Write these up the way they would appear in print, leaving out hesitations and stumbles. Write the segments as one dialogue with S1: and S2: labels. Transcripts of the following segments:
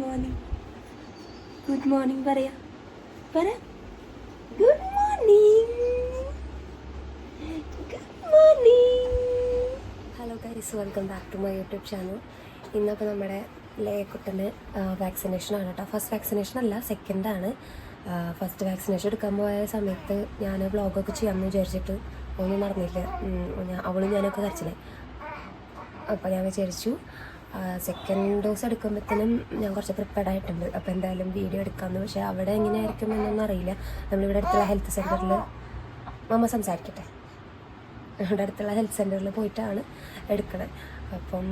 S1: Morning. Good morning പറയാ. പറ good morning. Good morning. Hello guys, welcome back to my YouTube channel. ഇന്നപ്പോൾ നമ്മുടെ ലേക്കുട്ടന് വാക്സിനേഷനാണ് കേട്ടോ. ഫസ്റ്റ് വാക്സിനേഷൻ അല്ല, സെക്കൻഡാണ്. ഫസ്റ്റ് വാക്സിനേഷൻ എടുക്കാൻ പോയ സമയത്ത് ഞാൻ വ്ളോഗൊക്കെ ചെയ്യാമെന്ന് വിചാരിച്ചിട്ട് ഒന്നും നടന്നില്ല. അവളും ഞാനൊക്കെ കരച്ചില്ലേ. അപ്പോൾ ഞാൻ വിചാരിച്ചു സെക്കൻഡ് ഡോസ് എടുക്കുമ്പോഴത്തേനും ഞാൻ കുറച്ച് പ്രിപ്പയർഡ് ആയിട്ടുണ്ട്. അപ്പോൾ എന്തായാലും വീഡിയോ എടുക്കാമെന്ന്. പക്ഷേ അവിടെ എങ്ങനെയായിരിക്കും എന്നൊന്നും അറിയില്ല. നമ്മളിവിടെ അടുത്തുള്ള ഹെൽത്ത് സെൻറ്ററിൽ സംസാരിക്കട്ടെ, ഇവിടെ അടുത്തുള്ള ഹെൽത്ത് സെൻറ്ററിൽ പോയിട്ടാണ് എടുക്കണത്. അപ്പം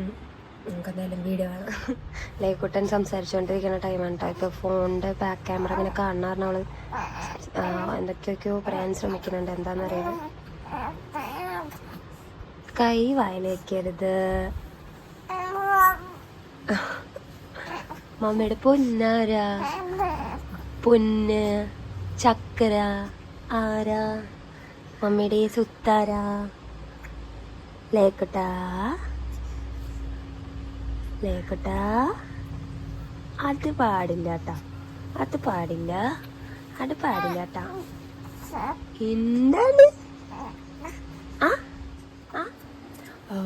S1: നമുക്ക് എന്തായാലും വീഡിയോ കാണാം. ലേക്കുട്ടൻ സംസാരിച്ചുകൊണ്ടിരിക്കുന്ന ടൈമാണ് കേട്ടോ. ഇപ്പോൾ ഫോണിൻ്റെ ബാക്ക് ക്യാമറ ഇങ്ങനെ കാണുന്ന പറഞ്ഞാൽ അവൾ എന്തൊക്കെയൊക്കെയോ പറയാൻ ശ്രമിക്കുന്നുണ്ട്. എന്താണെന്നറിയില്ല. കൈ വായിലേക്കരുത്. മമ്മയുടെ പൊന്നാരാ, പൊന്ന് ചക്കര ആരാ, മമ്മിയുടെ സുത്താരാ, ലേക്കുട്ടാ ലേക്കുട്ടാ. അത് പാടില്ല കേട്ടോ, അത് പാടില്ല, അത് പാടില്ല കേട്ടോ. എന്താണ്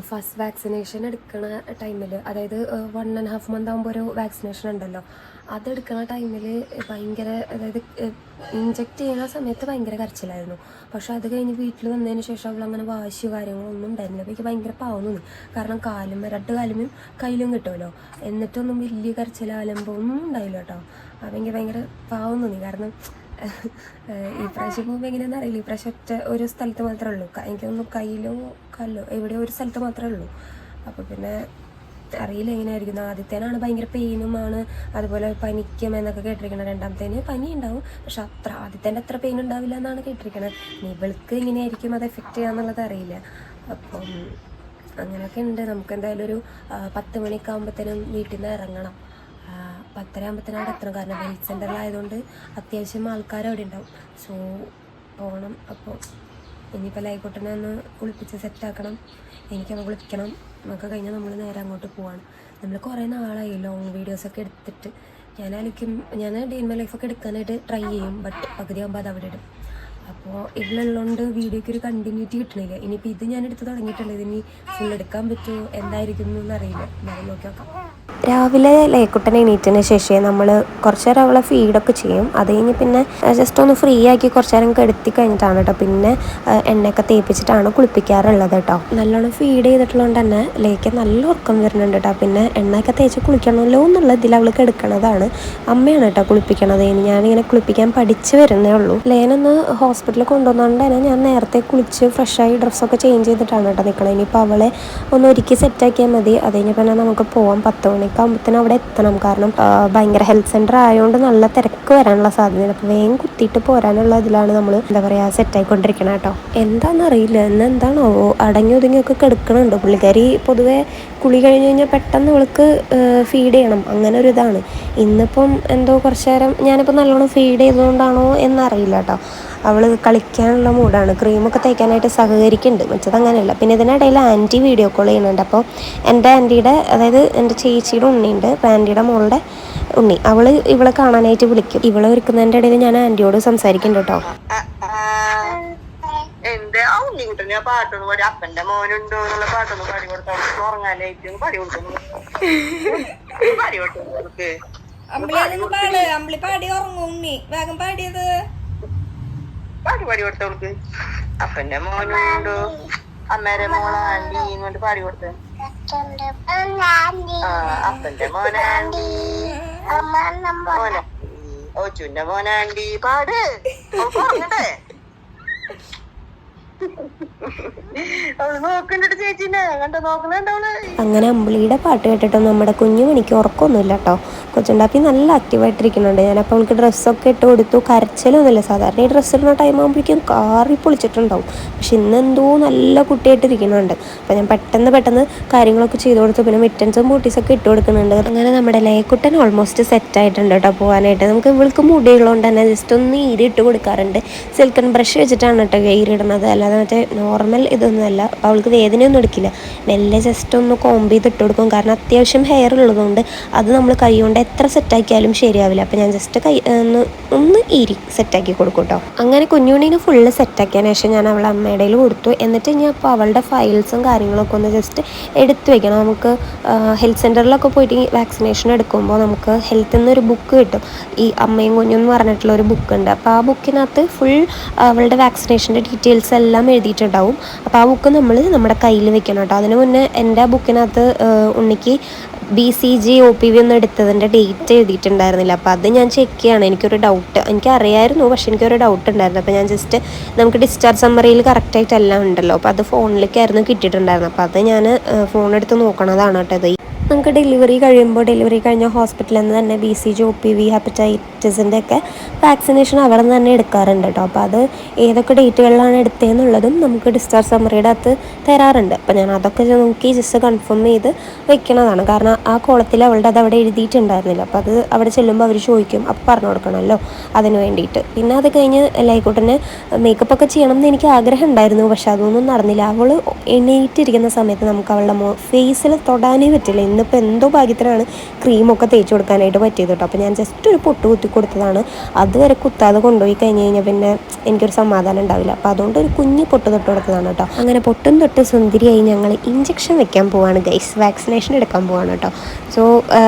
S1: ഫസ്റ്റ് വാക്സിനേഷൻ എടുക്കണ ടൈമിൽ, അതായത് 1.5 month ആകുമ്പോൾ ഒരു വാക്സിനേഷൻ ഉണ്ടല്ലോ, അതെടുക്കുന്ന ടൈമിൽ ഭയങ്കര, അതായത് ഇഞ്ചെക്ട് ചെയ്യുന്ന സമയത്ത് ഭയങ്കര കരച്ചിലായിരുന്നു. പക്ഷെ അത് കഴിഞ്ഞ് വീട്ടിൽ വന്നതിന് ശേഷം അവൾ അങ്ങനെ വാശിയോ കാര്യങ്ങളൊന്നും ഉണ്ടായിരുന്നില്ല. അപ്പോൾ എനിക്ക് ഭയങ്കര പാവം തോന്നി. കാരണം രണ്ട് കാലുമേയും കയ്യിലും കിട്ടുമല്ലോ, എന്നിട്ടൊന്നും വലിയ കരച്ചിലാലമ്പോ ഒന്നും ഉണ്ടായില്ല കേട്ടോ. അപ്പോൾ എനിക്ക് ഭയങ്കര പാവം തോന്നി. കാരണം ഈ പ്രാവശ്യം പോകുമ്പോൾ എങ്ങനെയാണെന്ന് അറിയില്ല. ഈ പ്രാവശ്യം ഒരു സ്ഥലത്ത് മാത്രമേ ഉള്ളൂ. എനിക്കൊന്നും കയ്യിലോ കല്ലോ എവിടെയോ ഒരു സ്ഥലത്ത് മാത്രമേ ഉള്ളൂ. അപ്പോൾ പിന്നെ അറിയില്ല എങ്ങനെയായിരിക്കും. ആദ്യത്തേനാണ് ഭയങ്കര പെയിനുമാണ്, അതുപോലെ പനിക്കും എന്നൊക്കെ കേട്ടിരിക്കണം. രണ്ടാമത്തേന് പനി ഉണ്ടാവും, പക്ഷെ ആദ്യത്തേൻ്റെ അത്ര പെയിൻ ഉണ്ടാവില്ല എന്നാണ് കേട്ടിരിക്കുന്നത്. ഇനി ഇവൾക്ക് എങ്ങനെയായിരിക്കും അത് എഫക്റ്റ് ചെയ്യാന്നുള്ളത് അറിയില്ല. അപ്പം അങ്ങനെയൊക്കെ ഉണ്ട്. നമുക്ക് എന്തായാലും ഒരു 10 മണിയൊക്കെ ആകുമ്പോഴത്തേനും വീട്ടിൽ നിന്ന് ഇറങ്ങണം. 10:30 ആകുമ്പോഴത്തേനും അവിടെ എത്തണം. കാരണം ഹെൽത്ത് സെൻ്ററിലായതുകൊണ്ട് അത്യാവശ്യം ആൾക്കാർ അവിടെ ഉണ്ടാവും. സോ പോകണം. അപ്പോൾ ഇനിയിപ്പോൾ ലൈക്കോട്ടനെ ഒന്ന് കുളിപ്പിച്ച് സെറ്റാക്കണം. എനിക്കൊന്ന് കുളിപ്പിക്കണം. നമുക്ക് കഴിഞ്ഞാൽ നമ്മൾ നേരെ അങ്ങോട്ട് പോവാണ്. നമ്മൾ കുറേ നാളായി ലോങ് വീഡിയോസൊക്കെ എടുത്തിട്ട്. ഞാൻ ഡേ ഇൻ മൈ ലൈഫൊക്കെ എടുക്കാനായിട്ട് ട്രൈ ചെയ്യും. ബട്ട് പകുതിയാകുമ്പോൾ അത് അവിടെ ഇടും. അപ്പോൾ ഇതിലുള്ളതുകൊണ്ട് വീഡിയോയ്ക്ക് ഒരു കണ്ടിന്യൂറ്റി കിട്ടണില്ല. ഇനിയിപ്പോൾ ഇത് ഞാൻ എടുത്ത് തുടങ്ങിയിട്ടുണ്ട്. ഇതിനി ഫുൾ എടുക്കാൻ പറ്റുമോ എന്തായിരിക്കും എന്നറിയില്ല. എന്നാലും നോക്കി നോക്കാം. രാവിലെ ലേക്കുട്ടനെ എണീറ്റതിന് ശേഷം നമ്മൾ കുറച്ച് നേരം അവളെ ഫീഡൊക്കെ ചെയ്യും. അത് കഴിഞ്ഞ് പിന്നെ ജസ്റ്റ് ഒന്ന് ഫ്രീ ആക്കി കുറച്ച് നേരം കെടുത്തി കഴിഞ്ഞിട്ടാണ് കേട്ടോ പിന്നെ എണ്ണയൊക്കെ തേപ്പിച്ചിട്ടാണ് കുളിപ്പിക്കാറുള്ളത് കേട്ടോ. നല്ലോണം ഫീഡ് ചെയ്തിട്ടുള്ളതുകൊണ്ട് തന്നെ ലേക്ക് നല്ല ഉറക്കം വരുന്നുണ്ട് കേട്ടോ. പിന്നെ എണ്ണയൊക്കെ തേച്ച് കുളിക്കണമല്ലോ എന്നുള്ള ഇതിൽ അവൾ കെടുക്കണതാണ്. അമ്മയാണ് കേട്ടോ കുളിപ്പിക്കണത്. ഞാനിങ്ങനെ കുളിപ്പിക്കാൻ പഠിച്ച് വരുന്നേ ഉള്ളൂ. ലേനൊന്ന് ഹോസ്പിറ്റലിൽ കൊണ്ടുവന്നുകൊണ്ട് തന്നെ ഞാൻ നേരത്തെ കുളിച്ച് ഫ്രഷായി ഡ്രസ്സൊക്കെ ചേഞ്ച് ചെയ്തിട്ടാണ് കേട്ടോ നിൽക്കണത്. ഇനിയിപ്പോൾ അവളെ ഒന്ന് ഒരുക്കി സെറ്റാക്കിയാൽ മതി. അത് കഴിഞ്ഞ് പിന്നെ നമുക്ക് പോവാം. 10 മണിക്ക് ആകുമ്പോഴത്തേനും അവിടെ എത്തണം. കാരണം ഭയങ്കര ഹെൽത്ത് സെൻ്റർ ആയതുകൊണ്ട് നല്ല തിരക്ക് വരാനുള്ള സാധ്യതയാണ്. അപ്പോൾ വേഗം കുത്തിയിട്ട് പോരാനുള്ള ഇതിലാണ് നമ്മൾ സെറ്റായിക്കൊണ്ടിരിക്കണം കേട്ടോ. എന്താണെന്നറിയില്ല, എന്താണോ അടങ്ങി ഒതുങ്ങിയൊക്കെ കിടക്കണുണ്ട് പുള്ളിക്കാരി. പൊതുവേ കുളി കഴിഞ്ഞ് കഴിഞ്ഞാൽ പെട്ടെന്ന് അവൾക്ക് ഫീഡ് ചെയ്യണം, അങ്ങനെ ഒരു ഇതാണ്. ഇന്നിപ്പം എന്തോ കുറച്ച് നേരം ഞാനിപ്പോൾ നല്ലോണം ഫീഡ് ചെയ്തുകൊണ്ടാണോ എന്നറിയില്ല കേട്ടോ. അവൾ കളിക്കാനുള്ള മൂടാണ്. ക്രീമൊക്കെ തേക്കാനായിട്ട് സഹകരിക്കുന്നുണ്ട്. മറ്റത് അങ്ങനെയല്ല. പിന്നെ ഇതിനിടയിൽ ആൻറ്റി വീഡിയോ കോൾ ചെയ്യുന്നുണ്ട്. അപ്പോൾ എൻ്റെ ആൻറ്റിയുടെ, അതായത് എൻ്റെ ചേച്ചിയുടെ ഉണ്ണിയുണ്ട്, അപ്പോൾ ആൻറ്റിയുടെ മോളുടെ ഉണ്ണി, ഇവളെ കാണാനായിട്ട് വിളിക്കും. ഇവളെ ഒരുക്കുന്നതിൻ്റെ ഇടയിൽ ഞാൻ ആൻറ്റിയോട് സംസാരിക്കുന്നുണ്ട് കേട്ടോ.
S2: എന്റെ ഉണ്ണിക്കുട്ടനെ പാട്ടൊന്നും പാടി അപ്പന്റെ മോനുണ്ടോ എന്നുള്ള പാട്ടൊന്നും പാടി കൊടുത്തു. ഉറങ്ങാനായിട്ട് പാടി കൊടുക്കുന്നു. പാടി കൊടുത്തു
S1: അമ്പിളി പാടി ഉറങ്ങും ഉണ്ണി. വേഗം പാടിയത്
S2: പാടി കൊടുത്തവൾക്ക്. അപ്പന്റെ മോനുണ്ടോ അമ്മേരെ മോളാണ്ടി എന്നിട്ട് പാടി കൊടുത്ത. അപ്പന്റെ മോനാണ്ടി ഓച്ചുന്റെ മോനാണ്ടി പാട് പറഞ്ഞേ.
S1: അങ്ങനെ അമ്പിളിയുടെ പാട്ട് കേട്ടിട്ടും നമ്മുടെ കുഞ്ഞു മണിക്ക് ഉറക്കമൊന്നുമില്ല കേട്ടോ. കൊച്ചുണ്ടാപ്പി നല്ല ആക്റ്റീവായിട്ടിരിക്കുന്നുണ്ട്. ഞാനപ്പോൾ അവൾക്ക് ഡ്രസ്സൊക്കെ ഇട്ട് കൊടുത്തു. കരച്ചിലൊന്നുമില്ല. സാധാരണ ഈ ഡ്രസ്സ് ഇടുന്ന ടൈം ആകുമ്പോഴേക്കും കാറി പൊളിച്ചിട്ടുണ്ടാവും. പക്ഷെ ഇന്നെന്തോ നല്ല കുട്ടിയായിട്ടിരിക്കുന്നുണ്ട്. അപ്പോൾ ഞാൻ പെട്ടെന്ന് കാര്യങ്ങളൊക്കെ ചെയ്ത് കൊടുത്തു. പിന്നെ മിറ്റൻസും ബൂട്ടീസൊക്കെ ഇട്ട് കൊടുക്കുന്നുണ്ട്. അങ്ങനെ നമ്മുടെ ലേക്കുട്ടൻ ഓൾമോസ്റ്റ് സെറ്റായിട്ടുണ്ട് കേട്ടോ പോകാനായിട്ട്. നമുക്ക് ഇവൾക്ക് മുടിയുള്ളതുകൊണ്ട് തന്നെ ജസ്റ്റ് ഒന്ന് ഈരിട്ട് കൊടുക്കാറുണ്ട്. സിൽക്കൺ ബ്രഷ് വെച്ചിട്ടാണ് കേട്ടോ ഈരിടുന്നത്. അല്ലാതെ അല്ലാതെ മറ്റേ നോർമൽ ഇതൊന്നുമല്ല. അപ്പോൾ അവൾക്ക് വേദനയൊന്നും എടുക്കില്ല. മെല്ലെ ജസ്റ്റ് ഒന്ന് കോമ്പ് ചെയ്ത് ഇട്ട് കൊടുക്കും. കാരണം അത്യാവശ്യം ഹെയർ ഉള്ളതുകൊണ്ട് അത് നമ്മൾ കൈ കൊണ്ട് എത്ര സെറ്റാക്കിയാലും ശരിയാവില്ല. അപ്പോൾ ഞാൻ ജസ്റ്റ് കൈ ഒന്ന് സെറ്റാക്കി കൊടുക്കും കേട്ടോ. അങ്ങനെ കുഞ്ഞുണ്ണീനെ ഫുള്ള് സെറ്റാക്കിയതിന് ശേഷം ഞാൻ അവളെ അമ്മയുടെ കയ്യിൽ കൊടുത്തു. എന്നിട്ട് ഇനി അപ്പോൾ അവളുടെ ഫയൽസും കാര്യങ്ങളൊക്കെ ഒന്ന് ജസ്റ്റ് എടുത്ത് വെക്കണം. നമുക്ക് ഹെൽത്ത് സെൻറ്ററിലൊക്കെ പോയിട്ട് വാക്സിനേഷൻ എടുക്കുമ്പോൾ നമുക്ക് ഹെൽത്തിൽ നിന്നൊരു ബുക്ക് കിട്ടും. ഈ അമ്മയും കുഞ്ഞും എന്ന് പറഞ്ഞിട്ടുള്ള ഒരു ബുക്കുണ്ട്. അപ്പോൾ ആ ബുക്കിനകത്ത് ഫുൾ അവളുടെ വാക്സിനേഷൻ്റെ ഡീറ്റെയിൽസ് എല്ലാം എഴുതിയിട്ടുണ്ടാവും. അപ്പോൾ ആ ബുക്ക് നമ്മൾ നമ്മുടെ കയ്യിൽ വെക്കണം കേട്ടോ. അതിന് മുന്നേ എൻ്റെ ആ ബുക്കിനകത്ത് ഉണ്ണിക്ക് BCG OPV ഒന്നും എടുത്തതിൻ്റെ ഡേറ്റ് എഴുതിയിട്ടുണ്ടായിരുന്നില്ല. അപ്പോൾ അത് ഞാൻ ചെക്ക് ചെയ്യാണ്. എനിക്കൊരു ഡൗട്ട്, എനിക്കറിയായിരുന്നു, പക്ഷെ എനിക്കൊരു ഡൗട്ട് ഉണ്ടായിരുന്നു. അപ്പോൾ ഞാൻ ജസ്റ്റ് നമുക്ക് ഡിസ്ചാർജ് സമ്മറിയിൽ കറക്റ്റായിട്ട് എല്ലാം ഉണ്ടല്ലോ. അപ്പോൾ അത് ഫോണിലേക്കായിരുന്നു കിട്ടിയിട്ടുണ്ടായിരുന്നത്. അപ്പോൾ അത് ഞാൻ ഫോണെടുത്ത് നോക്കണതാണ് കേട്ടോ. ഇത് നമുക്ക് ഡെലിവറി കഴിഞ്ഞ ഹോസ്പിറ്റലിൽ നിന്ന് തന്നെ BCG OPV ഹെപ്പറ്റൈറ്റിസിൻ്റെ ഒക്കെ വാക്സിനേഷൻ അവിടെ നിന്ന് തന്നെ എടുക്കാറുണ്ട് കേട്ടോ. അപ്പോൾ അത് ഏതൊക്കെ ഡേറ്റുകളിലാണ് എടുത്തതെന്നുള്ളതും നമുക്ക് ഡിസ്ചാർജ് സമ്മറിയുടെ അകത്ത് തരാറുണ്ട്. അപ്പോൾ ഞാൻ അതൊക്കെ നോക്കി ജസ്റ്റ് കൺഫേം ചെയ്ത് വെക്കണതാണ്. കാരണം ആ കോളത്തിൽ അവളുടെ അത് അവിടെ എഴുതിയിട്ടുണ്ടായിരുന്നില്ല. അപ്പോൾ അത് അവിടെ ചെല്ലുമ്പോൾ അവർ ചോദിക്കും, അപ്പോൾ പറഞ്ഞു കൊടുക്കണമല്ലോ അതിന് വേണ്ടിയിട്ട്. പിന്നെ അത് കഴിഞ്ഞ് ലൈക്കൂട്ടന് മേക്കപ്പ് ഒക്കെ ചെയ്യണം എന്ന് എനിക്ക് ആഗ്രഹം ഉണ്ടായിരുന്നു. പക്ഷെ അതൊന്നും നടന്നില്ല. അവൾ എണീറ്റിരിക്കുന്ന സമയത്ത് നമുക്ക് അവളുടെ ഫേസിൽ തൊടാനേ പറ്റില്ല. ഇന്നിപ്പോൾ എന്തോ ഭാഗ്യത്തിനാണ് ക്രീമൊക്കെ തേച്ച് കൊടുക്കാനായിട്ട് പറ്റിയത് കേട്ടോ. അപ്പോൾ ഞാൻ ജസ്റ്റ് ഒരു പൊട്ട് കുത്തി കൊടുത്തതാണ്. അതുവരെ കുത്താതെ കൊണ്ടുപോയി കഴിഞ്ഞ് കഴിഞ്ഞാൽ പിന്നെ എനിക്കൊരു സമാധാനം ഉണ്ടാവില്ല. അപ്പോൾ അതുകൊണ്ട് ഒരു കുഞ്ഞ് പൊട്ട് തൊട്ട് കൊടുത്തതാണ് കേട്ടോ. അങ്ങനെ പൊട്ടും തൊട്ട് സുന്ദരിയായി ഞങ്ങൾ ഇഞ്ചക്ഷൻ വെക്കാൻ പോവാണ് ഗൈസ്. വാക്സിനേഷൻ എടുക്കാൻ പോവാണ് കേട്ടോ. സോ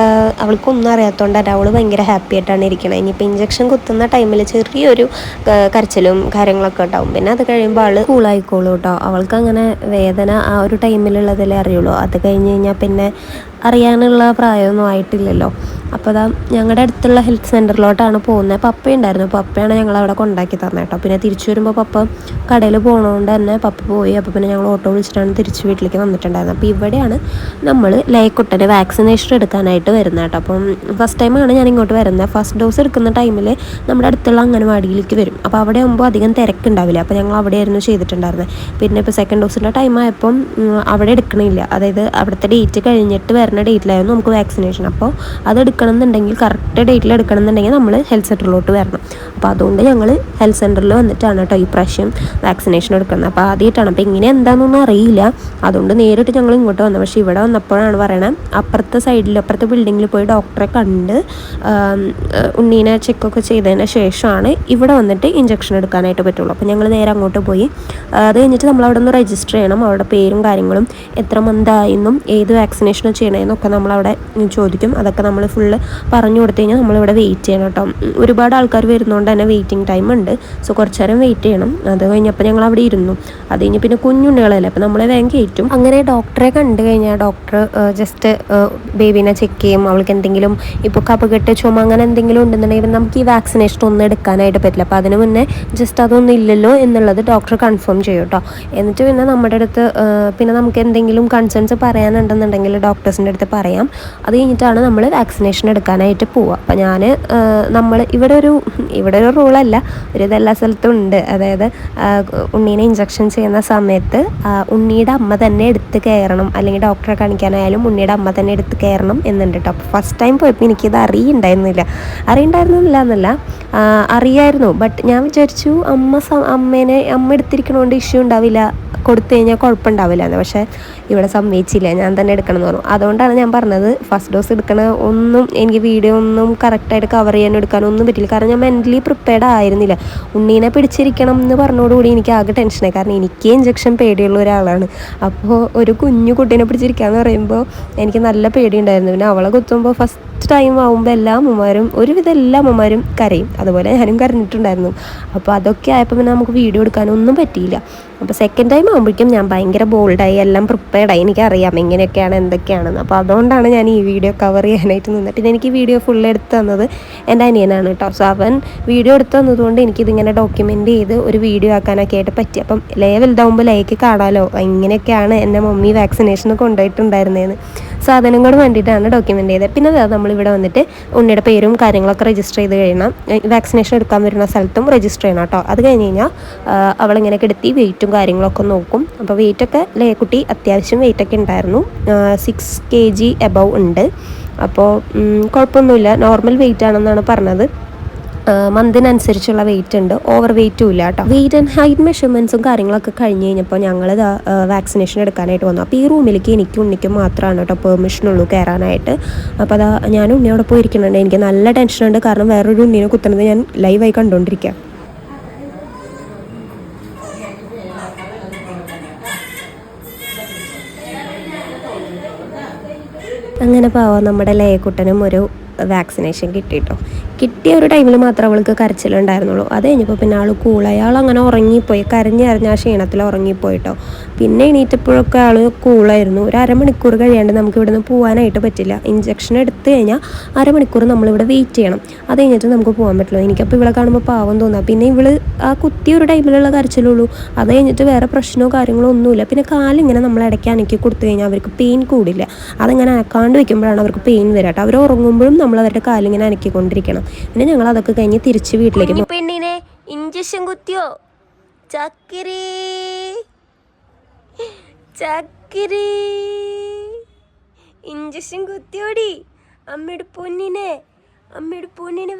S1: അവൾക്കൊന്നും അറിയാത്തതുകൊണ്ട് അവൾ ഭയങ്കര ഹാപ്പി ആയിട്ടാണ് ഇരിക്കുന്നത്. ഇനിയിപ്പോൾ ഇഞ്ചക്ഷൻ കുത്തുന്ന ടൈമിൽ ചെറിയൊരു കരച്ചിലും കാര്യങ്ങളൊക്കെ ഉണ്ടാവും. പിന്നെ അത് കഴിയുമ്പോൾ ആൾ കൂളായിക്കോളൂ കേട്ടോ. അവൾക്ക് അങ്ങനെ വേദന ആ ഒരു ടൈമിലുള്ളതല്ലേ അറിയുള്ളൂ. അത് കഴിഞ്ഞ് കഴിഞ്ഞാൽ പിന്നെ അറിയാനുള്ള പ്രായമൊന്നും ആയിട്ടില്ലല്ലോ. അപ്പോൾ അതാ ഞങ്ങളുടെ അടുത്തുള്ള ഹെൽത്ത് സെൻറ്ററിലോട്ടാണ് പോകുന്നത്. പപ്പയുണ്ടായിരുന്നു. പപ്പയാണ് ഞങ്ങളവിടെ കൊണ്ടാക്കി തന്നത് കേട്ടോ. പിന്നെ തിരിച്ചു വരുമ്പോൾ പപ്പ കടയിൽ പോകണതുകൊണ്ട് തന്നെ പപ്പ പോയി. അപ്പോൾ പിന്നെ ഞങ്ങൾ ഓട്ടോ വിളിച്ചിട്ടാണ് തിരിച്ച് വീട്ടിലേക്ക് വന്നിട്ടുണ്ടായിരുന്നത്. അപ്പോൾ ഇവിടെയാണ് നമ്മൾ ലയക്കുട്ടൻ്റെ വാക്സിനേഷൻ എടുക്കാനായിട്ട് വരുന്നത് കേട്ടോ. അപ്പം ഫസ്റ്റ് ടൈമാണ് ഞാൻ ഇങ്ങോട്ട് വരുന്നത്. ഫസ്റ്റ് ഡോസ് എടുക്കുന്ന ടൈമിൽ നമ്മുടെ അടുത്തുള്ള അംഗനവാടിയിലേക്ക് വരും. അപ്പോൾ അവിടെ ആകുമ്പോൾ അധികം തിരക്കുണ്ടാവില്ല. അപ്പോൾ ഞങ്ങൾ അവിടെയായിരുന്നു ചെയ്തിട്ടുണ്ടായിരുന്നത്. പിന്നെ ഇപ്പോൾ സെക്കൻഡ് ഡോസിൻ്റെ ടൈം ആയപ്പം അവിടെ എടുക്കണില്ല. അതായത് അവിടുത്തെ ഡേറ്റ് കഴിഞ്ഞിട്ട് വരുന്ന ഡേറ്റിലായിരുന്നു നമുക്ക് വാക്സിനേഷൻ. അപ്പോൾ അത് എടുക്കണമെന്നുണ്ടെങ്കിൽ കറക്റ്റ് ഡേറ്റിൽ എടുക്കണമെന്നുണ്ടെങ്കിൽ നമ്മൾ ഹെൽത്ത് സെൻറ്ററിലോട്ട് വരണം. അപ്പോൾ അതുകൊണ്ട് ഞങ്ങൾ ഹെൽത്ത് സെൻറ്ററിൽ വന്നിട്ടാണ് കേട്ടോ ഈ പ്രാവശ്യം വാക്സിനേഷൻ എടുക്കുന്നത്. അപ്പോൾ ആദ്യമായിട്ടാണ്. അപ്പോൾ ഇങ്ങനെ എന്താണെന്നൊന്നും അറിയില്ല. അതുകൊണ്ട് നേരിട്ട് ഞങ്ങൾ ഇങ്ങോട്ട് വന്നു. പക്ഷേ ഇവിടെ വന്നപ്പോഴാണ് പറയണത് അപ്പുറത്തെ ബിൽഡിങ്ങിൽ പോയി ഡോക്ടറെ കണ്ട് ഉണ്ണീനെ ചെക്കൊക്കെ ചെയ്തതിന് ശേഷമാണ് ഇവിടെ വന്നിട്ട് ഇഞ്ചക്ഷൻ എടുക്കാനായിട്ട് പറ്റുള്ളൂ. അപ്പോൾ ഞങ്ങൾ നേരെ അങ്ങോട്ട് പോയി. അത് കഴിഞ്ഞിട്ട് നമ്മൾ അവിടെ ഒന്ന് രജിസ്റ്റർ ചെയ്യണം. അവരുടെ പേരും കാര്യങ്ങളും എത്ര മന്തായെന്നും ഏത് വാക്സിനേഷനോ ചെയ്യണമെന്നൊക്കെ നമ്മളവിടെ ചോദിക്കും. അതൊക്കെ നമ്മൾ ഫുള്ള് പറഞ്ഞു കൊടുത്തു കഴിഞ്ഞാൽ നമ്മളിവിടെ വെയിറ്റ് ചെയ്യണം കേട്ടോ. ഒരുപാട് ആൾക്കാർ വരുന്നതുകൊണ്ട് തന്നെ വെയിറ്റിംഗ് ടൈം ഉണ്ട്. സോ കുറച്ച് നേരം വെയിറ്റ് ചെയ്യണം. അത് കഴിഞ്ഞപ്പോൾ ഞങ്ങൾ അവിടെ ഇരുന്നു. അത് കഴിഞ്ഞ് പിന്നെ കുഞ്ഞുണ്ണികളല്ലേ, അപ്പോൾ നമ്മളെ വേഗം കയറ്റും. അങ്ങനെ ഡോക്ടറെ കണ്ടു കഴിഞ്ഞാൽ ഡോക്ടർ ജസ്റ്റ് ബേബീനെ ചെക്ക് ചെയ്യും. അവൾക്ക് എന്തെങ്കിലും ഇപ്പോൾ കഫക്കെട്ട് ചുമ അങ്ങനെ എന്തെങ്കിലും ഉണ്ടെന്നുണ്ടെങ്കിൽ നമുക്ക് ഈ വാക്സിനേഷൻ ഒന്നും എടുക്കാനായിട്ട് പറ്റില്ല. അപ്പോൾ അതിന് മുന്നേ ജസ്റ്റ് അതൊന്നും ഇല്ലല്ലോ എന്നുള്ളത് ഡോക്ടർ കൺഫേം ചെയ്യും കേട്ടോ. എന്നിട്ട് പിന്നെ നമ്മുടെ അടുത്ത് പിന്നെ നമുക്ക് എന്തെങ്കിലും കൺസേൺസ് പറയാനുണ്ടെന്നുണ്ടെങ്കിൽ ഡോക്ടേഴ്സിൻ്റെ അടുത്ത് പറയാം. അത് കഴിഞ്ഞിട്ടാണ് നമ്മൾ വാക്സിനേഷൻ എടുക്കാനായിട്ട് പോവുക. അപ്പോൾ നമ്മൾ ഇവിടെ ഒരു റൂളല്ല, ഒരു ഇതെല്ലാ സ്ഥലത്തും ഉണ്ട്. അതായത് ഉണ്ണീനെ ഇഞ്ചക്ഷൻ ചെയ്യുന്ന സമയത്ത് ഉണ്ണിയുടെ അമ്മ തന്നെ എടുത്ത് കയറണം, അല്ലെങ്കിൽ ഡോക്ടറെ കാണിക്കാനായാലും ഉണ്ണിയുടെ അമ്മ തന്നെ എടുത്ത് കയറണം എന്നുണ്ട് കേട്ടോ. അപ്പോൾ ഫസ്റ്റ് ടൈം പോയപ്പോൾ എനിക്കിത് അറിയുണ്ടായിരുന്നില്ല എന്നല്ല, അറിയായിരുന്നു. ബട്ട് ഞാൻ വിചാരിച്ചു അമ്മ എടുത്തിരിക്കണോണ്ട് ഇഷ്യൂ ഉണ്ടാവില്ല, കൊടുത്തു കഴിഞ്ഞാൽ കുഴപ്പമുണ്ടാവില്ല എന്ന്. പക്ഷേ ഇവിടെ സമ്മതിച്ചില്ല, ഞാൻ തന്നെ എടുക്കണം എന്ന് പറഞ്ഞു. അതുകൊണ്ടാണ് ഞാൻ പറഞ്ഞത് ഫസ്റ്റ് ഡോസ് എടുക്കണ ഒന്നും എനിക്ക് വീഡിയോ ഒന്നും കറക്റ്റായിട്ട് കവർ ചെയ്യാനും എടുക്കാനും ഒന്നും പറ്റില്ല. കാരണം ഞാൻ മെൻ്റലി പ്രിപ്പയർഡ് ആയിരുന്നില്ല. ഉണ്ണീനെ പിടിച്ചിരിക്കണം എന്ന് പറഞ്ഞോടുകൂടി എനിക്ക് ആകെ ടെൻഷനായി. കാരണം എനിക്ക് ഇഞ്ചക്ഷൻ പേടിയുള്ള ഒരാളാണ്. അപ്പോൾ ഒരു കുഞ്ഞു കുട്ടീനെ പിടിച്ചിരിക്കുകയെന്ന് പറയുമ്പോൾ എനിക്ക് നല്ല പേടിയുണ്ടായിരുന്നു. പിന്നെ അവളെ കുത്തുമ്പോൾ ഫസ്റ്റ് ടൈം ആകുമ്പോൾ ഒരുവിധം എല്ലാ അമ്മമാരും കരയും. അതുപോലെ ഞാനും കരഞ്ഞിട്ടുണ്ടായിരുന്നു. അപ്പോൾ അതൊക്കെ ആയപ്പോൾ പിന്നെ നമുക്ക് വീഡിയോ എടുക്കാനൊന്നും പറ്റിയില്ല. അപ്പോൾ സെക്കൻഡ് ടൈം ആകുമ്പോഴേക്കും ഞാൻ ഭയങ്കര ബോൾഡായി, എല്ലാം പ്രിപ്പയർഡായി, എനിക്കറിയാം എങ്ങനെയൊക്കെയാണ് എന്തൊക്കെയാണെന്ന്. അപ്പോൾ അതുകൊണ്ടാണ് ഞാൻ ഈ വീഡിയോ കവർ ചെയ്യാനായിട്ട് നിന്നത്. പിന്നെ എനിക്ക് വീഡിയോ ഫുള്ള് എടുത്ത് തന്നത് എൻ്റെ അനിയനാണ് കേട്ടോ. സോ അവൻ വീഡിയോ എടുത്ത് തന്നതുകൊണ്ട് എനിക്കിതിങ്ങനെ ഡോക്യുമെൻ്റ് ചെയ്ത് ഒരു വീഡിയോ ആക്കാനൊക്കെ ആയിട്ട് പറ്റി. അപ്പം വലുതാവുമ്പോൾ ലൈക്ക് കാണാമല്ലോ എങ്ങനെയൊക്കെയാണ് എൻ്റെ മമ്മി വാക്സിനേഷന് കൊണ്ടുപോയിട്ടുണ്ടായിരുന്നതെന്ന്. സാധനങ്ങൾ വേണ്ടിയിട്ടാണ് ഡോക്യുമെൻ്റ് ചെയ്തത്. പിന്നെ നമ്മളിവിടെ വന്നിട്ട് ഉണ്ണിയുടെ പേരും കാര്യങ്ങളൊക്കെ രജിസ്റ്റർ ചെയ്ത് കഴിയണം. വാക്സിനേഷൻ എടുക്കാൻ വരുന്ന സ്ഥലത്തും രജിസ്റ്റർ ചെയ്യണം കേട്ടോ. അത് കഴിഞ്ഞ് കഴിഞ്ഞാൽ അവളിങ്ങനെ കിടത്തി വെയിറ്റും കാര്യങ്ങളൊക്കെ നോക്കും. അപ്പോൾ വെയിറ്റൊക്കെ കുട്ടി അത്യാവശ്യം വെയിറ്റൊക്കെ ഉണ്ടായിരുന്നു. 6 kg എബവ് ഉണ്ട്. അപ്പോൾ കുഴപ്പമൊന്നുമില്ല, നോർമൽ വെയിറ്റ് ആണെന്നാണ് പറഞ്ഞത്. മന്തിനനുസരിച്ചുള്ള വെയിറ്റ് ഉണ്ട്, ഓവർ വെയിറ്റും ഇല്ല കേട്ടോ. വെയിറ്റ് ആൻഡ് ഹൈറ്റ് മെഷർമെൻറ്റ്സും കാര്യങ്ങളൊക്കെ കഴിഞ്ഞ് കഴിഞ്ഞപ്പോൾ ഞങ്ങൾ വാക്സിനേഷൻ എടുക്കാനായിട്ട് വന്നു. അപ്പോൾ ഈ റൂമിലേക്ക് എനിക്കും ഉണ്ണിക്കും മാത്രമാണ് കേട്ടോ പെർമിഷനുള്ളൂ കയറാനായിട്ട്. അപ്പോൾ അതാ ഞാൻ ഉണ്ണിയോടെ പോയിരിക്കുന്നുണ്ട്. എനിക്ക് നല്ല ടെൻഷനുണ്ട്, കാരണം വേറൊരു ഉണ്ണീനെ കുത്തുന്നത് ഞാൻ ലൈവായി കണ്ടുകൊണ്ടിരിക്കുക. അങ്ങനെ പാവം നമ്മുടെ ലയക്കുട്ടനും ഒരു വാക്സിനേഷൻ കിട്ടിയിട്ടോ. കിട്ടിയ ഒരു ടൈമിൽ മാത്രമേ അവൾക്ക് കരച്ചിലുണ്ടായിരുന്നുള്ളൂ. അത് കഴിഞ്ഞപ്പോൾ പിന്നെ ആൾ കൂളായി. ആൾ അങ്ങനെ ഉറങ്ങിപ്പോയി, കരഞ്ഞ് ആ ക്ഷീണത്തിൽ ഉറങ്ങിപ്പോയിട്ടോ. പിന്നെ എണീറ്റപ്പോഴൊക്കെ ആൾ കൂളായിരുന്നു. ഒരു അരമണിക്കൂർ കഴിയാണ്ട് നമുക്ക് ഇവിടെ നിന്ന് പോകാനായിട്ട് പറ്റില്ല. ഇഞ്ചക്ഷൻ എടുത്തു കഴിഞ്ഞാൽ അരമണിക്കൂർ നമ്മളിവിടെ വെയിറ്റ് ചെയ്യണം. അത് കഴിഞ്ഞിട്ട് നമുക്ക് പോകാൻ പറ്റുള്ളൂ. എനിക്കപ്പോൾ ഇവിടെ കാണുമ്പോൾ പാവം തോന്നാം. പിന്നെ ഇവള് ആ കുത്തിയ ഒരു ടൈമിലുള്ള കരച്ചിലുള്ളൂ. അത് കഴിഞ്ഞിട്ട് വേറെ പ്രശ്നമോ കാര്യങ്ങളോ ഒന്നുമില്ല. പിന്നെ കാലിങ്ങനെ നമ്മൾ ഇടയ്ക്ക് അനക്കി കൊടുത്തു കഴിഞ്ഞാൽ അവർക്ക് പെയിൻ കൂടില്ല. അതിങ്ങനെ അനക്കാണ്ട് വെക്കുമ്പോഴാണ് അവർക്ക് പെയിൻ വരാട്ടോ. അവർ ഉറങ്ങുമ്പോഴും നമ്മൾ അവരുടെ കാലിങ്ങനെ അനക്കിക്കൊണ്ടിരിക്കണം. പിന്നെ ഞങ്ങൾ അതൊക്കെ കഴിഞ്ഞ് തിരിച്ച് വീട്ടിലേക്ക്. പെണ്ണിനെ ഇഞ്ചക്ഷൻ കുത്തിയോ? ചക്കിരി ചക്കിരി ഇഞ്ചക്ഷൻ കുത്തിയോടി? അമ്മയുടെ പൊന്നിനെ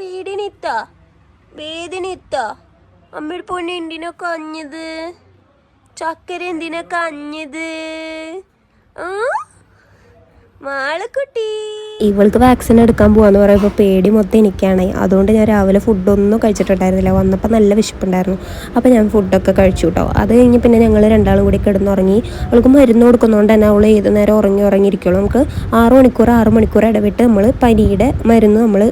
S1: വേദനയിത്താ അമ്മയുടെ പൊന്നെ എന്തിനാ കഞ്ഞത്? ചക്കര എന്തിനാ കഞ്ഞത്? മാളക്കുട്ടി ഇവൾക്ക് വാക്സിൻ എടുക്കാൻ പോകാന്ന് പറയുമ്പോൾ പേടി മൊത്തം എനിക്കാണ്. അതുകൊണ്ട് ഞാൻ രാവിലെ ഫുഡൊന്നും കഴിച്ചിട്ടുണ്ടായിരുന്നില്ല. വന്നപ്പോൾ നല്ല വിശപ്പുണ്ടായിരുന്നു. അപ്പോൾ ഞാൻ ഫുഡൊക്കെ കഴിച്ചു കേട്ടോ. അത് കഴിഞ്ഞ് പിന്നെ ഞങ്ങൾ രണ്ടാളും കൂടി കിടന്നുറങ്ങി. അവൾക്ക് മരുന്ന് കൊടുക്കുന്നതുകൊണ്ട് തന്നെ അവൾ ഏത് നേരം ഉറങ്ങിയിരിക്കുള്ളൂ. നമുക്ക് 6 മണിക്കൂർ ഇടവിട്ട് നമ്മൾ പനിയുടെ മരുന്ന് നമ്മൾ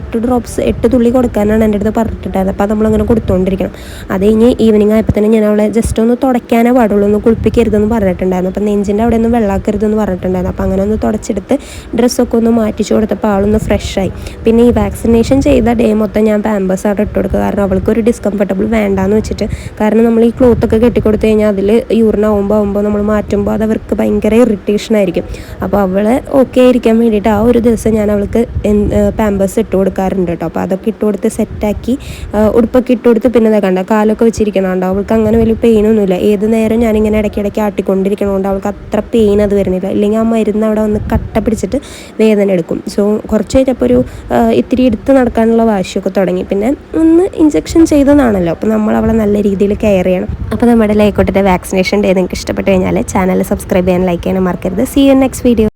S1: 8 തുള്ളി കൊടുക്കാനാണ് എൻ്റെ അടുത്ത് പറഞ്ഞിട്ടുണ്ടായിരുന്നത്. അപ്പോൾ നമ്മളങ്ങനെ കൊടുത്തുകൊണ്ടിരിക്കണം. അത് കഴിഞ്ഞ് ഈവനിങ് ആയപ്പോൾ തന്നെ ഞാൻ അവളെ ജസ്റ്റ് ഒന്ന് തുടയ്ക്കാനേ പാടുള്ളൂ, ഒന്ന് കുളിപ്പിക്കരുതെന്ന് പറഞ്ഞിട്ടുണ്ടായിരുന്നു. അപ്പം നെഞ്ചിൻ്റെ അവിടെ ഒന്നും വെള്ളാക്കരുതെന്ന് പറഞ്ഞിട്ടുണ്ടായിരുന്നു. അപ്പോൾ അങ്ങനെ ഒന്ന് തുടച്ചെടുത്ത് ഡ്രസ്സൊക്കെ ഒന്ന് മാറ്റിച്ചു കൊടുത്തപ്പോൾ ആളൊന്ന് ഫ്രഷായി. പിന്നെ ഈ വാക്സിനേഷൻ ചെയ്ത ഡേ മൊത്തം ഞാൻ പാമ്പേഴ്സാണ് ഇട്ട് കൊടുക്കുക. കാരണം അവൾക്കൊരു ഡിസ്കംഫർട്ടബിൾ വേണ്ടാന്ന് വെച്ചിട്ട്. കാരണം നമ്മൾ ഈ ക്ലോത്തൊക്കെ കെട്ടിക്കൊടുത്തു കഴിഞ്ഞാൽ അതിൽ യൂറിനാവുമ്പോൾ നമ്മൾ മാറ്റുമ്പോൾ അത് അവർക്ക് ഭയങ്കര ഇറിറ്റേഷൻ ആയിരിക്കും. അപ്പോൾ അവളെ ഓക്കെ ആയിരിക്കാൻ വേണ്ടിയിട്ട് ആ ഒരു ദിവസം ഞാൻ അവൾക്ക് പാമ്പേഴ്സ് ഇട്ട് കൊടുക്കാറുണ്ട് കേട്ടോ. അപ്പോൾ അതൊക്കെ ഇട്ട് കൊടുത്ത് സെറ്റാക്കി ഉടുപ്പൊക്കെ ഇട്ട് കൊടുത്ത് പിന്നെ ഇതാ കണ്ട കാലൊക്കെ വെച്ചിരിക്കണുണ്ടോ. അവൾക്ക് അങ്ങനെ വലിയ പെയിനൊന്നുമില്ല. ഏത് നേരം ഞാനിങ്ങനെ ഇടയ്ക്കിടയ്ക്ക് ആട്ടിക്കൊണ്ടിരിക്കണതുകൊണ്ട് അവൾക്ക് അത്ര പെയിൻ അത് വരുന്നില്ല. ഇല്ലെങ്കിൽ ആ മരുന്ന് അവിടെ ഒന്ന് കട്ട പിടിച്ചിട്ട് വേദന എടുക്കും. സോ കുറച്ച് കഴിഞ്ഞപ്പോൾ ഒരു ഇത്തിരി എടുത്ത് നടക്കാനുള്ള വാശിയൊക്കെ തുടങ്ങി. പിന്നെ ഒന്ന് ഇഞ്ചക്ഷൻ ചെയ്തതാണല്ലോ, അപ്പോൾ നമ്മൾ അവളെ നല്ല രീതിയിൽ കെയർ ചെയ്യണം. അപ്പോൾ നമ്മുടെ ലൈക്കോട്ടിൻ്റെ വാക്സിനേഷൻ ഡേ നിങ്ങൾക്ക് ഇഷ്ടപ്പെട്ട് കഴിഞ്ഞാൽ ചാനൽ സബ്സ്ക്രൈബ് ചെയ്യാൻ, ലൈക്ക് ചെയ്യാനും മറക്കരുത്. See you next video.